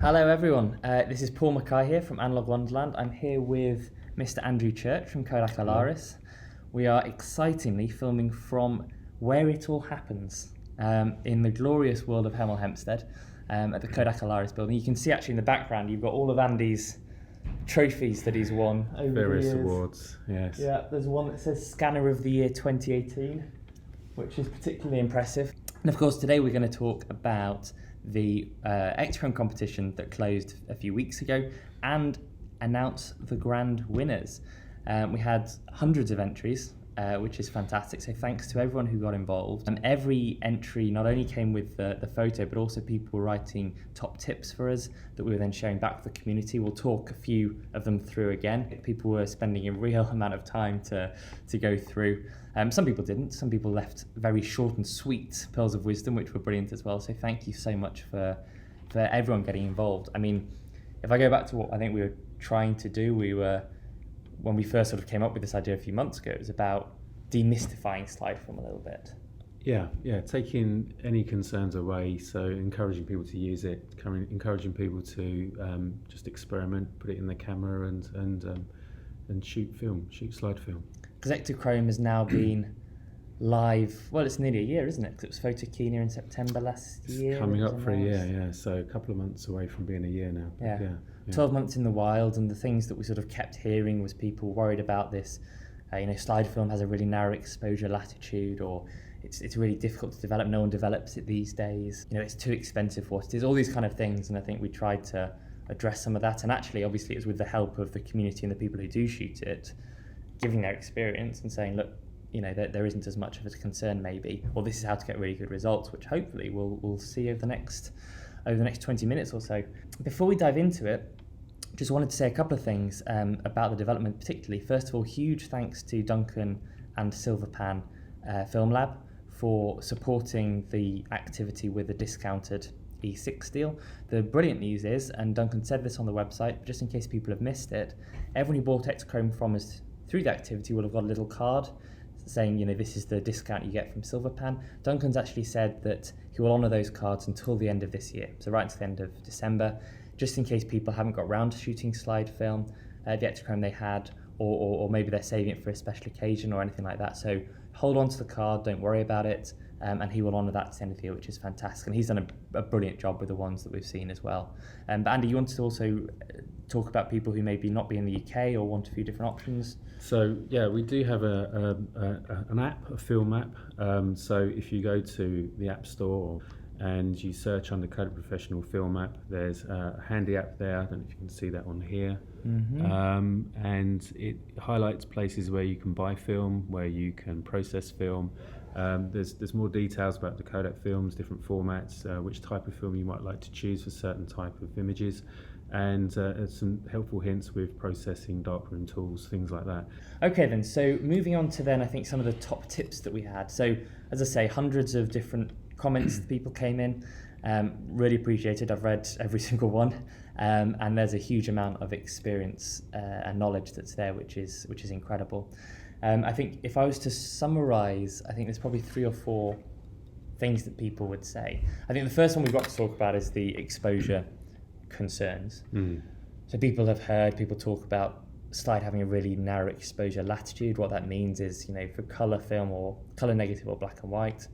Hello everyone, this is Paul Mackay here from Analogue Wonderland. I'm here with Mr. Andrew Church from Kodak Alaris. We are excitingly filming from where it all happens, in the glorious world of Hemel Hempstead, at the Kodak Alaris building. You can see actually in the background you've got all of Andy's trophies that he's won over various the years. awards, yes. Yeah, there's one that says Scanner of the Year 2018, which is particularly impressive. And of course today we're going to talk about the Ektachrome competition that closed a few weeks ago and announce the grand winners. We had hundreds of entries, which is fantastic, so thanks to everyone who got involved. Every entry not only came with the photo, but also people were writing top tips for us that we were then sharing back to the community. We'll talk a few of them through again. People were spending a real amount of time to go through. Some people didn't. Some people left very short and sweet pearls of wisdom, which were brilliant as well. So thank you so much for everyone getting involved. I mean, if I go back to what I think we were trying to do, when we first sort of came up with this idea a few months ago, it was about demystifying slide film a little bit. Yeah, taking any concerns away, so encouraging people to use it, encouraging people to just experiment, put it in the camera and shoot slide film. Because Ektachrome has now been live, well, it's nearly a year, isn't it? Because it was Photokina in September last year. It's coming up for a year, yeah, so a couple of months away from being a year now. Yeah. 12 months in the wild, and the things that we sort of kept hearing was people worried about this. Slide film has a really narrow exposure latitude, or it's really difficult to develop. No one develops it these days. It's too expensive for what it is. All these kind of things, and I think we tried to address some of that. And actually, obviously, it was with the help of the community and the people who do shoot it, giving their experience and saying, look, there isn't as much of a concern maybe, or this is how to get really good results, which hopefully we'll see over the next 20 minutes or so. Before we dive into it, just wanted to say a couple of things about the development particularly. First of all, huge thanks to Duncan and Silverpan Film Lab for supporting the activity with a discounted E6 deal. The brilliant news is, and Duncan said this on the website, but just in case people have missed it, everyone who bought Ektachrome from us through the activity will have got a little card saying, this is the discount you get from Silverpan. Duncan's actually said that he will honour those cards until the end of this year, so right until the end of December, just in case people haven't got round to shooting slide film, the Ektachrome they had, or maybe they're saving it for a special occasion or anything like that. So hold on to the card, don't worry about it, and he will honour that to the end of the year, which is fantastic. And he's done a brilliant job with the ones that we've seen as well. But Andy, you wanted to also talk about people who maybe not be in the UK or want a few different options? So yeah, we do have an app, a film app. So if you go to the App Store and you search under Kodak Professional Film App, there's a handy app there. I don't know if you can see that on here. Mm-hmm. And it highlights places where you can buy film, where you can process film. There's more details about the Kodak films, different formats, which type of film you might like to choose for certain type of images, and some helpful hints with processing, darkroom tools, things like that. Okay then, so moving on to then I think some of the top tips that we had. So as I say, hundreds of different comments that people came in, really appreciated. I've read every single one, and there's a huge amount of experience and knowledge that's there, which is incredible. I think if I was to summarize, I think there's probably 3 or 4 things that people would say. I think the first one we've got to talk about is the exposure concerns. So people have heard people talk about slide having a really narrow exposure latitude. What that means is, for colour film or colour negative or black and white,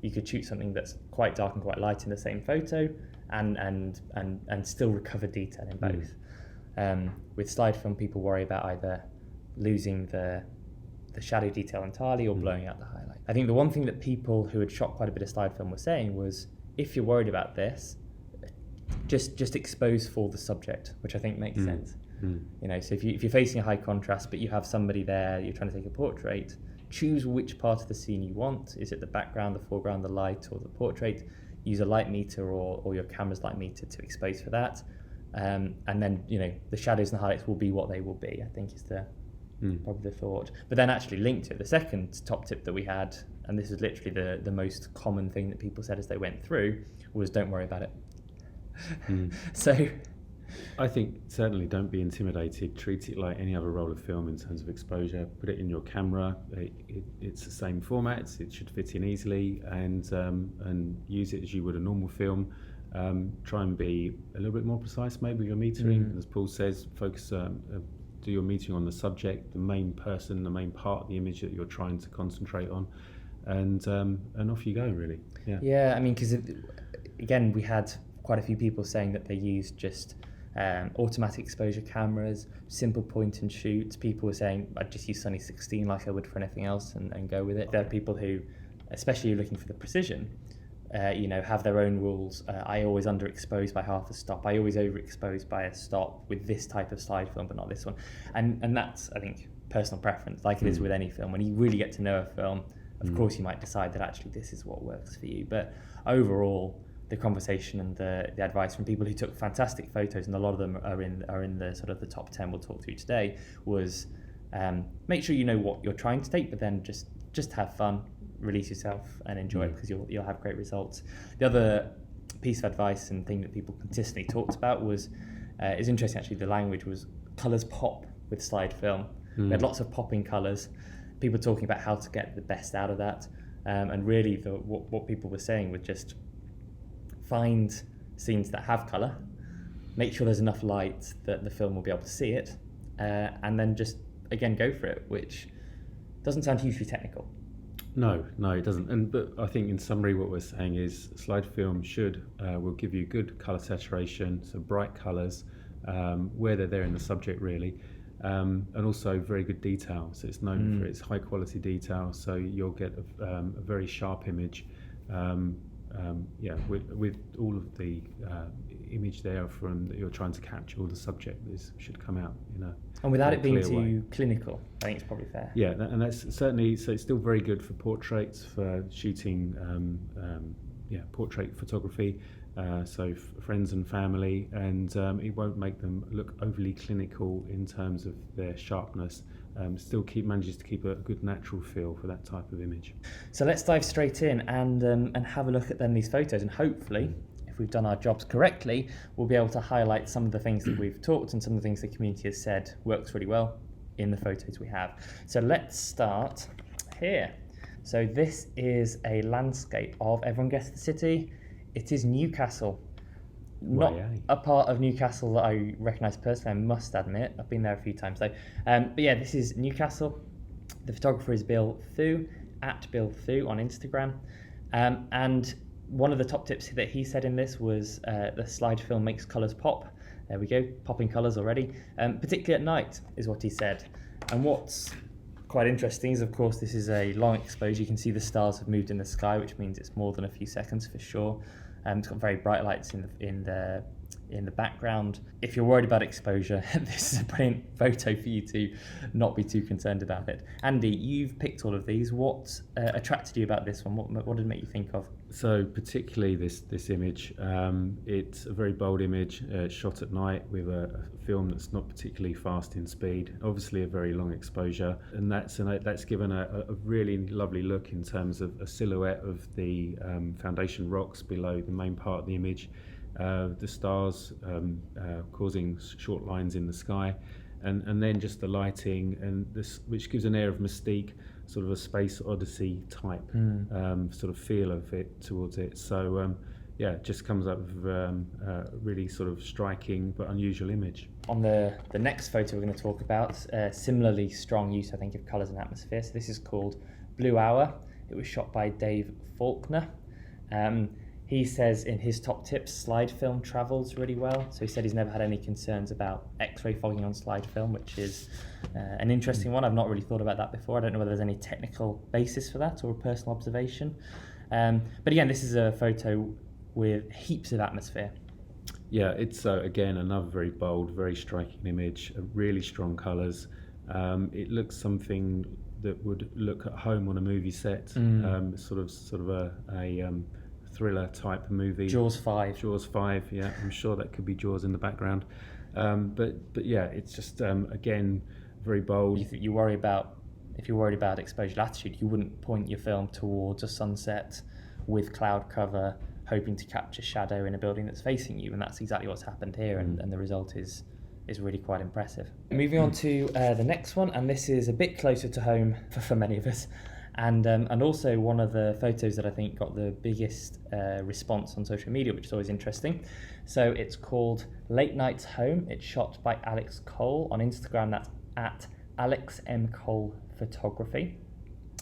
you could shoot something that's quite dark and quite light in the same photo and still recover detail in both. With slide film, people worry about either losing the shadow detail entirely or blowing out the highlight. I think the one thing that people who had shot quite a bit of slide film were saying was, if you're worried about this, just expose for the subject, which I think makes sense. So if you're facing a high contrast but you have somebody there, you're trying to take a portrait, choose which part of the scene you want. Is it the background, the foreground, the light, or the portrait? Use a light meter or your camera's light meter to expose for that. And then, the shadows and the highlights will be what they will be, I think is probably the thought. But then actually linked to it, the second top tip that we had, and this is literally the most common thing that people said as they went through, was don't worry about it. So I think certainly don't be intimidated. Treat it like any other roll of film in terms of exposure. Put it in your camera. It's the same format. It should fit in easily, and use it as you would a normal film. Try and be a little bit more precise maybe with your metering. As Paul says, focus, do your metering on the subject, the main person, the main part of the image that you're trying to concentrate on, and off you go, really. Yeah, I mean, because again, we had quite a few people saying that they used just automatic exposure cameras, simple point and shoot. People were saying, I'd just use Sunny 16 like I would for anything else and go with it. There are people who, especially looking for the precision, have their own rules. I always underexpose by half a stop. I always overexpose by a stop with this type of slide film, but not this one. And that's, I think, personal preference, like it is with any film. When you really get to know a film, of course, you might decide that actually this is what works for you. But overall, the conversation and the advice from people who took fantastic photos, and a lot of them are in the sort of the top 10 we'll talk through today, was make sure you know what you're trying to take, but then just have fun, release yourself and enjoy it, because you'll have great results. The other piece of advice and thing that people consistently talked about was, is interesting actually, the language was colours pop with slide film. We had lots of popping colours, people talking about how to get the best out of that, and really what people were saying was just find scenes that have colour, make sure there's enough light that the film will be able to see it, and then just, again, go for it, which doesn't sound hugely technical. No, it doesn't. But I think in summary what we're saying is slide film will give you good colour saturation, so bright colours, where they're there in the subject really, and also very good detail. So it's known for its high quality detail, so you'll get a very sharp image. With all of the image there from that you're trying to capture, all the subject should come out, and without it being too way. Clinical, I think it's probably fair. Yeah, and that's certainly, so it's still very good for portraits, for shooting portrait photography, so friends and family, and it won't make them look overly clinical in terms of their sharpness. Still manages to keep a good natural feel for that type of image. So let's dive straight in and have a look at these photos, and hopefully, if we've done our jobs correctly, we'll be able to highlight some of the things that we've talked and some of the things the community has said works really well in the photos we have. So let's start here. So this is a landscape of, everyone guess the city? It is Newcastle. Not a part of Newcastle that I recognise personally, I must admit. I've been there a few times though. But yeah, this is Newcastle. The photographer is Bill Thu, at Bill Thu on Instagram. And one of the top tips that he said in this was the slide film makes colours pop. There we go, popping colours already. Particularly at night is what he said. And what's quite interesting is, of course, this is a long exposure. You can see the stars have moved in the sky, which means it's more than a few seconds for sure. It's got very bright lights in the background. If you're worried about exposure, this is a brilliant photo for you to not be too concerned about it. Andy, you've picked all of these. What attracted you about this one? What did it make you think of? So particularly this image, it's a very bold image, shot at night with a film that's not particularly fast in speed, obviously a very long exposure, and that's given a really lovely look in terms of a silhouette of the foundation rocks below the main part of the image, the stars causing short lines in the sky, and then just the lighting, and this, which gives an air of mystique, sort of a space odyssey type sort of feel of it towards it. So it just comes up with a really sort of striking but unusual image. On the next photo we're going to talk about, similarly strong use, I think, of colours and atmosphere. So this is called Blue Hour. It was shot by Dave Faulkner. He says in his top tips, slide film travels really well. So he said he's never had any concerns about X-ray fogging on slide film, which is an interesting one. I've not really thought about that before. I don't know whether there's any technical basis for that or a personal observation. But again, this is a photo with heaps of atmosphere. Yeah, it's again another very bold, very striking image, really strong colours. It looks something that would look at home on a movie set, sort of a thriller type movie. Jaws 5, yeah, I'm sure that could be Jaws in the background. But yeah, it's just again very bold. If you're worried about exposure latitude, you wouldn't point your film towards a sunset with cloud cover, hoping to capture shadow in a building that's facing you, and that's exactly what's happened here, and the result is really quite impressive. Moving on to the next one, and this is a bit closer to home for many of us. And also one of the photos that I think got the biggest response on social media, which is always interesting. So it's called Late Nights Home. It's shot by Alex Cole on Instagram. That's at Alex M. Cole Photography.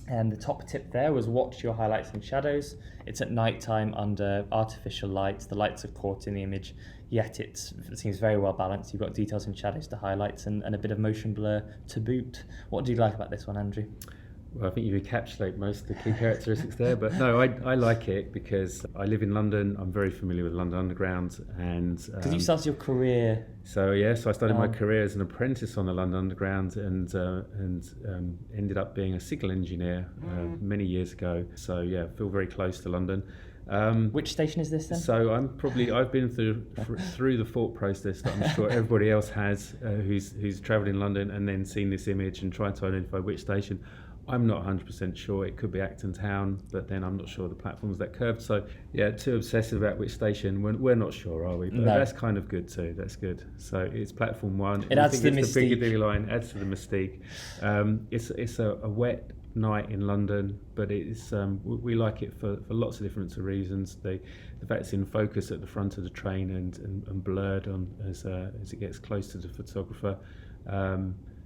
And the top tip there was watch your highlights and shadows. It's at night time under artificial lights. The lights are caught in the image, yet it seems very well balanced. You've got details and shadows to highlights and a bit of motion blur to boot. What do you like about this one, Andrew? Well, I think you encapsulate most of the key characteristics there, but no, I like it because I live in London. I'm very familiar with London Underground, and because you started your career. So I started my career as an apprentice on the London Underground, and ended up being a signal engineer many years ago. So yeah, feel very close to London. Which station is this then? So I've been through the thought process that I'm sure everybody else has who's travelled in London and then seen this image and tried to identify which station. I'm not 100% sure. It could be Acton Town, but then I'm not sure the platform's that curved. So yeah, too obsessive about which station. We're not sure, are we? But no. That's kind of good too. That's good. So it's platform 1. It adds to the mystique. The Piccadilly line adds to the mystique. It's a wet night in London, but it's we like it for lots of different reasons. The fact it's in focus at the front of the train and blurred on as it gets close to the photographer.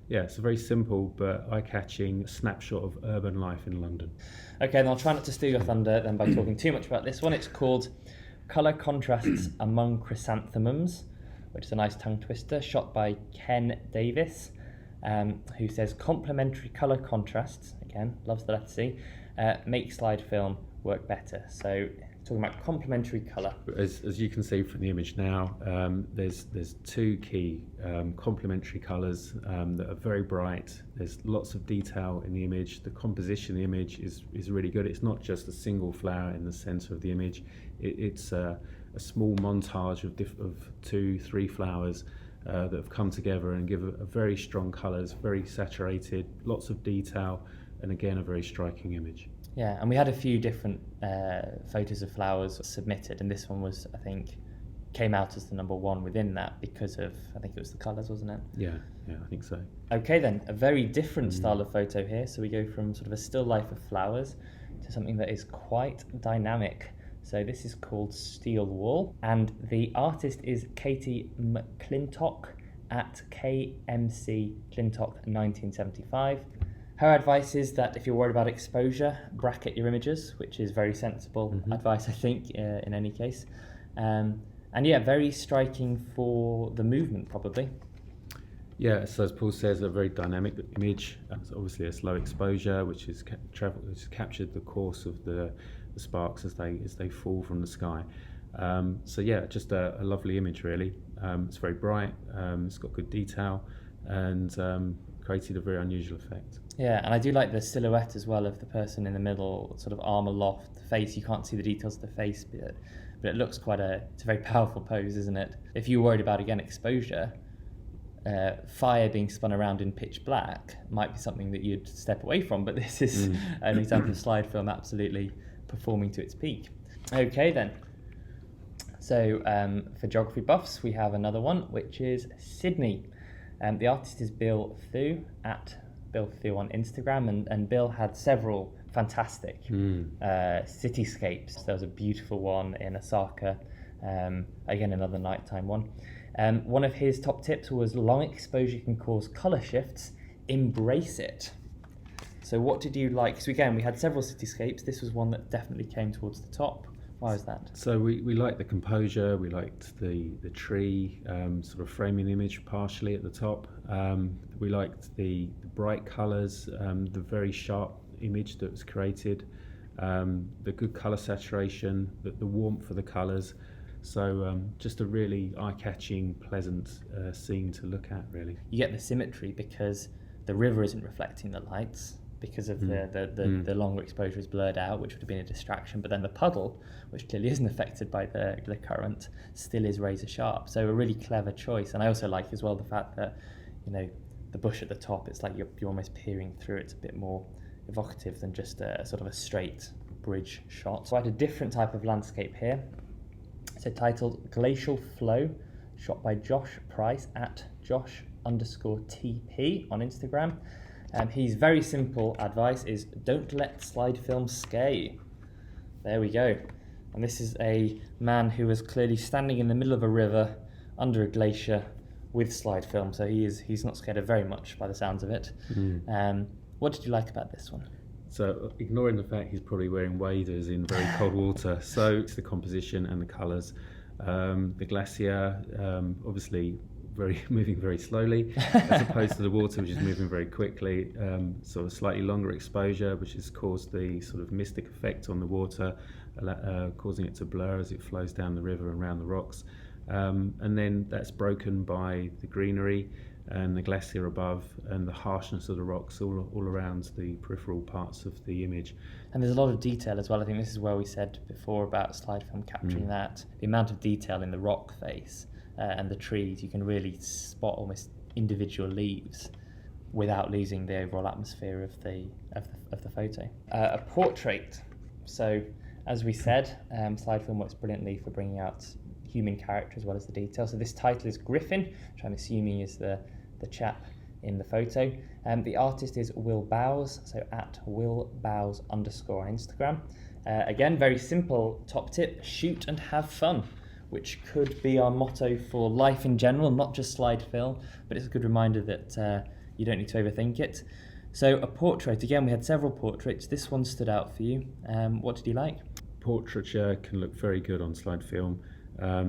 Yeah, it's a very simple but eye-catching snapshot of urban life in London. Okay, and I'll try not to steal your thunder then by talking too much about this one. It's called Colour Contrasts Among Chrysanthemums, which is a nice tongue twister, shot by Ken Davis, who says complementary colour contrasts, again, loves the letter C, make slide film work better. So talking about complementary colour. As you can see from the image now, there's 2 key complementary colours that are very bright. There's lots of detail in the image. The composition of the image is really good. It's not just a single flower in the centre of the image. It's a small montage of 2-3 flowers that have come together and give a very strong colours, very saturated, lots of detail, and again a very striking image. Yeah, and we had a few different photos of flowers submitted, and this one was, I think, came out as the number 1 within that because of, I think it was the colours, wasn't it? Yeah, I think so. Okay then, a very different style of photo here. So we go from sort of a still life of flowers to something that is quite dynamic. So this is called Steel Wall, and the artist is Katie McClintock at KMC Clintock 1975. Her advice is that if you're worried about exposure, bracket your images, which is very sensible advice, I think, in any case. And yeah, very striking for the movement, probably. Yeah, so as Paul says, a very dynamic image. It's obviously a slow exposure, which has captured the course of the sparks as they fall from the sky. So yeah, just a lovely image, really. It's very bright. It's got good detail, and created a very unusual effect. Yeah, and I do like the silhouette as well of the person in the middle, sort of arm aloft, the face. You can't see the details of the face, but it looks it's a very powerful pose, isn't it? If you're worried about, again, exposure, fire being spun around in pitch black might be something that you'd step away from, but this is an example of slide film absolutely performing to its peak. Okay then. So for geography buffs, we have another one, which is Sydney. The artist is Bill Thu at Bill Thu on Instagram, and Bill had several fantastic cityscapes. There was a beautiful one in Osaka, again another nighttime one. One of his top tips was long exposure can cause colour shifts, embrace it. So what did you like? So again, we had several cityscapes. This was one that definitely came towards the top. Why was that? So we liked the composure, we liked the tree sort of framing the image partially at the top. We liked the bright colours, the very sharp image that was created, the good colour saturation, the warmth of the colours. So just a really eye-catching, pleasant scene to look at, really. You get the symmetry because the river isn't reflecting the lights, because of the longer exposure is blurred out, which would have been a distraction, but then the puddle, which clearly isn't affected by the current, still is razor sharp. So a really clever choice. And I also like as well the fact that, the bush at the top, it's like you're almost peering through. It's a bit more evocative than just a sort of a straight bridge shot. So I had a different type of landscape here. So titled Glacial Flow, shot by Josh Price at Josh_TP on Instagram. His very simple advice is don't let slide film scare. There we go. And this is a man who is clearly standing in the middle of a river under a glacier with slide film, so he's not scared of very much by the sounds of it. What did you like about this one? So, ignoring the fact he's probably wearing waders in very cold water, so it's the composition and the colours. The glacier, obviously moving very slowly, as opposed to the water, which is moving very quickly. Sort of slightly longer exposure, which has caused the sort of mystic effect on the water, causing it to blur as it flows down the river and around the rocks. And then that's broken by the greenery and the glacier above and the harshness of the rocks all around the peripheral parts of the image. And there's a lot of detail as well. I think this is where we said before about slide film capturing that. The amount of detail in the rock face and the trees, you can really spot almost individual leaves without losing the overall atmosphere of the photo. A portrait. So as we said, slide film works brilliantly for bringing out human character as well as the detail. So this title is Griffin, which I'm assuming is the chap in the photo. The artist is Will Bowes, so at Will Bowes _ on Instagram. Again, very simple top tip: shoot and have fun, which could be our motto for life in general, not just slide film, but it's a good reminder that you don't need to overthink it. So a portrait, again, we had several portraits. This one stood out for you. What did you like? Portraiture can look very good on slide film.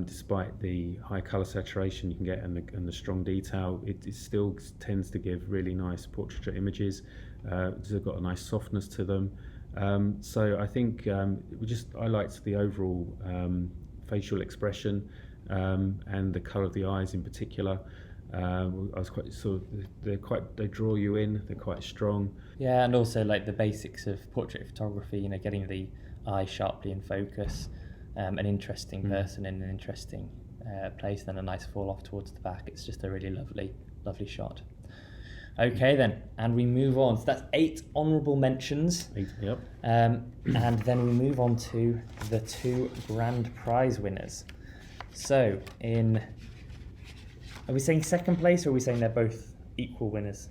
Despite the high colour saturation you can get and the strong detail, it still tends to give really nice portraiture images. They've got a nice softness to them. So I think I liked the overall facial expression and the colour of the eyes in particular. I was quite they draw you in. They're quite strong. Yeah, and also like the basics of portrait photography. Getting the eye sharply in focus. An interesting person in an interesting place, then a nice fall off towards the back. It's just a really lovely shot. Okay then, and we move on. So that's 8 honourable mentions. 8, yep. And then we move on to the 2 grand prize winners. So are we saying second place, or are we saying they're both equal winners?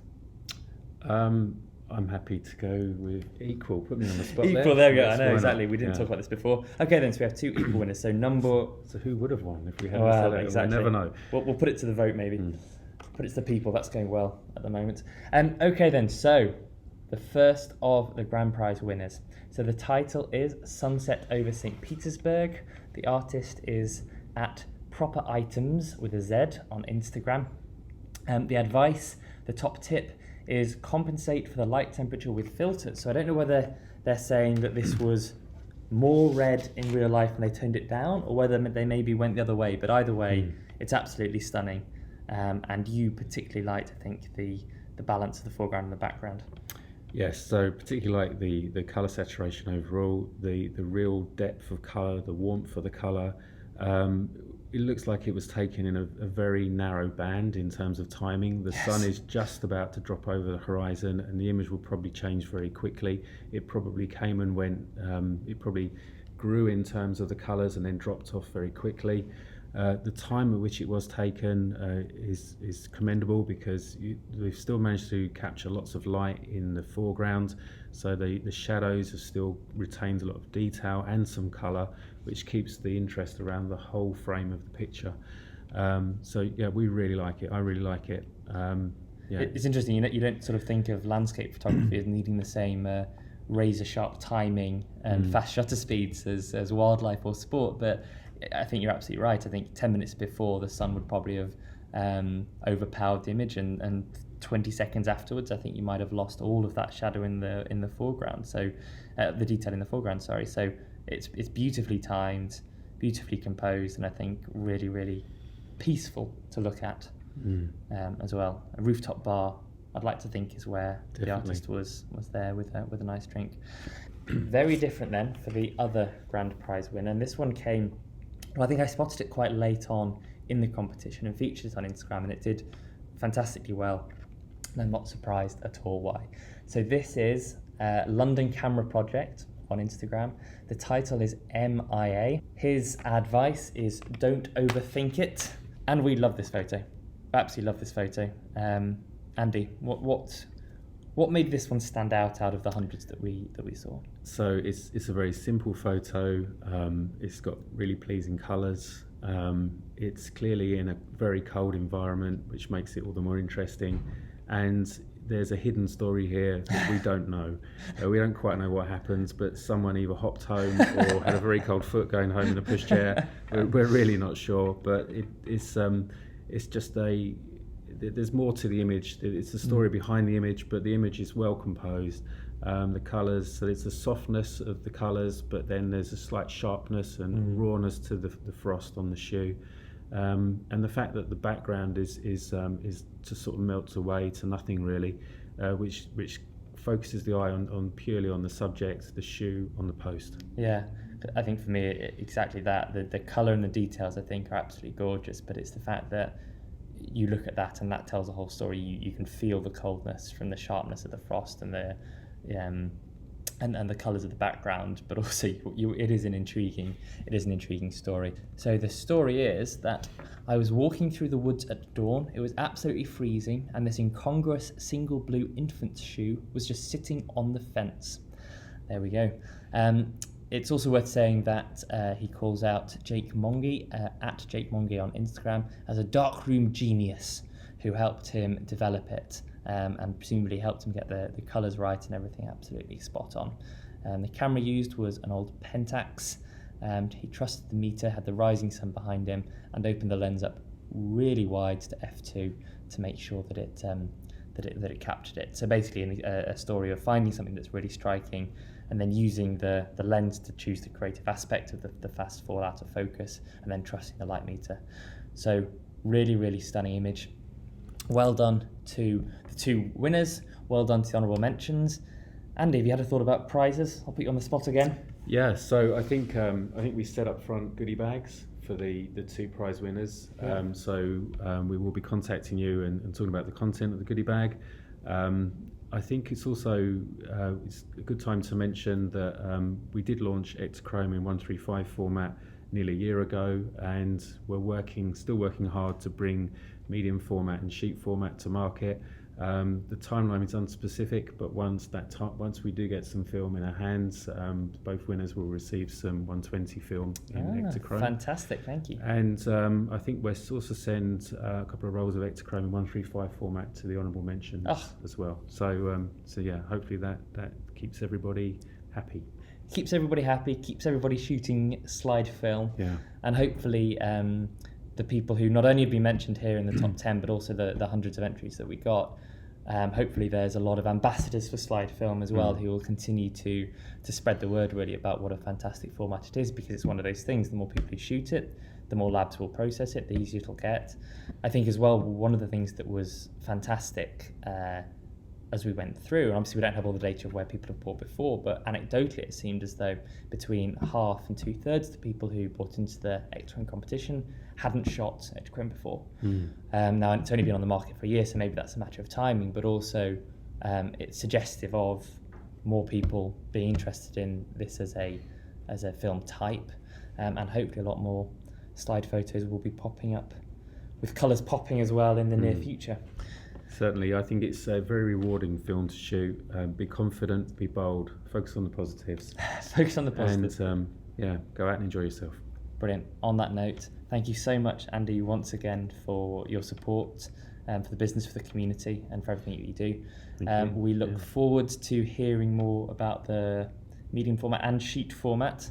I'm happy to go with equal. Put me on the spot. Equal, there we go. I know, exactly. We didn't talk about this before. Okay, then, so we have 2 equal winners. So who would have won if we hadn't said it? Exactly. We'll never know. We'll put it to the vote, maybe. Put it to the people. That's going well at the moment. Okay, then, so the first of the grand prize winners. So the title is Sunset over St. Petersburg. The artist is at Proper Items with a Z on Instagram. The advice, the top tip, is compensate for the light temperature with filters. So I don't know whether they're saying that this was more red in real life and they toned it down, or whether they maybe went the other way. But either way, it's absolutely stunning. And you particularly liked, I think, the balance of the foreground and the background. Yes, so particularly like the colour saturation overall, the real depth of colour, the warmth of the colour. It looks like it was taken in a very narrow band in terms of timing. The sun is just about to drop over the horizon and the image will probably change very quickly. It probably came and went, it probably grew in terms of the colours and then dropped off very quickly. The time at which it was taken is commendable, because we've still managed to capture lots of light in the foreground, so the shadows have still retained a lot of detail and some colour, which keeps the interest around the whole frame of the picture. So yeah, we really like it. I really like it. Yeah. It's interesting, you don't sort of think of landscape photography as needing the same razor sharp timing and fast shutter speeds as wildlife or sport, but I think you're absolutely right. I think 10 minutes before, the sun would probably have overpowered the image, and 20 seconds afterwards, I think you might have lost all of that shadow in the foreground. So the detail in the foreground, sorry. So it's beautifully timed, beautifully composed, and I think really, really peaceful to look at as well. A rooftop bar, I'd like to think, is where the artist was there with a nice drink. Very different then for the other grand prize winner, and this one came. Well, I think I spotted it quite late on in the competition and featured it on Instagram, and it did fantastically well. And I'm not surprised at all why. So this is London Camera Project on Instagram. The title is MIA. His advice is don't overthink it. And we love this photo. Absolutely love this photo. Andy, what What made this one stand out of the hundreds that we saw? So it's a very simple photo. It's got really pleasing colours. It's clearly in a very cold environment, which makes it all the more interesting. And there's a hidden story here that we don't know. We don't quite know what happens, but someone either hopped home or had a very cold foot going home in a pushchair. We're really not sure, but it's just there's more to the image. It's the story behind the image, but the image is well composed. The colours, so it's the softness of the colours, but then there's a slight sharpness and rawness to the frost on the shoe. And the fact that the background is just sort of melts away to nothing really, which focuses the eye on purely on the subject, the shoe on the post. Yeah, I think for me exactly that. The colour and the details I think are absolutely gorgeous, but it's the fact that you look at that and that tells a whole story. You can feel the coldness from the sharpness of the frost and the and the colours of the background, but also it is an intriguing story. So the story is that I was walking through the woods at dawn. It was absolutely freezing, and this incongruous single blue infant's shoe was just sitting on the fence. There we go. It's also worth saying that he calls out Jake Monge, at Jake Monge on Instagram, as a darkroom genius who helped him develop it. And presumably helped him get the colours right and everything absolutely spot on. The camera used was an old Pentax. He trusted the meter, had the rising sun behind him, and opened the lens up really wide to f2 to make sure that it captured it. So basically a story of finding something that's really striking and then using the lens to choose the creative aspect of the fast fall out of focus and then trusting the light meter. So really, really stunning image. Well done to the two winners. Well done to the honourable mentions. Andy, have you had a thought about prizes? I'll put you on the spot again. Yeah, so I think we set up front goodie bags for the two prize winners. Yeah. We will be contacting you and talking about the content of the goodie bag. I think it's also it's a good time to mention that we did launch Ektachrome in 135 format nearly a year ago, and we're still working hard to bring medium format and sheet format to market. The timeline is unspecific, but once we do get some film in our hands, both winners will receive some 120 film in Ektachrome. Fantastic, thank you. And I think we'll also send a couple of rolls of Ektachrome in 135 format to the honourable mentions as well. So yeah, hopefully that keeps everybody happy. Keeps everybody happy, keeps everybody shooting slide film. Yeah. And hopefully the people who not only have been mentioned here in the top 10, but also the hundreds of entries that we got, hopefully there's a lot of ambassadors for slide film as well who will continue to spread the word really about what a fantastic format it is, because it's one of those things, the more people who shoot it, the more labs will process it, the easier it'll get. I think as well, one of the things that was fantastic as we went through, and obviously we don't have all the data of where people have bought before, but anecdotally it seemed as though between half and 2/3 of the people who bought into the Ektachrome competition hadn't shot Ektachrome before. Now it's only been on the market for a year, so maybe that's a matter of timing, but also it's suggestive of more people being interested in this as a film type, and hopefully a lot more slide photos will be popping up with colours popping as well in the near future. Certainly, I think it's a very rewarding film to shoot. Be confident, be bold, focus on the positives. Focus on the positives. And go out and enjoy yourself. Brilliant. On that note, thank you so much, Andy, once again for your support, for the business, for the community, and for everything that you do. We look forward to hearing more about the medium format and sheet format.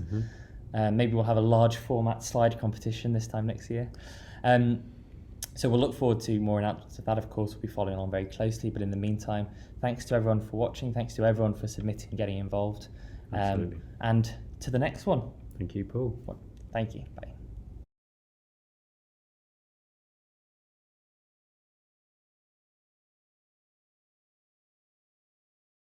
Maybe we'll have a large format slide competition this time next year. So we'll look forward to more announcements of that. Of course, we'll be following along very closely. But in the meantime, thanks to everyone for watching. Thanks to everyone for submitting and getting involved. Absolutely. And to the next one. Thank you, Paul. Thank you. Bye.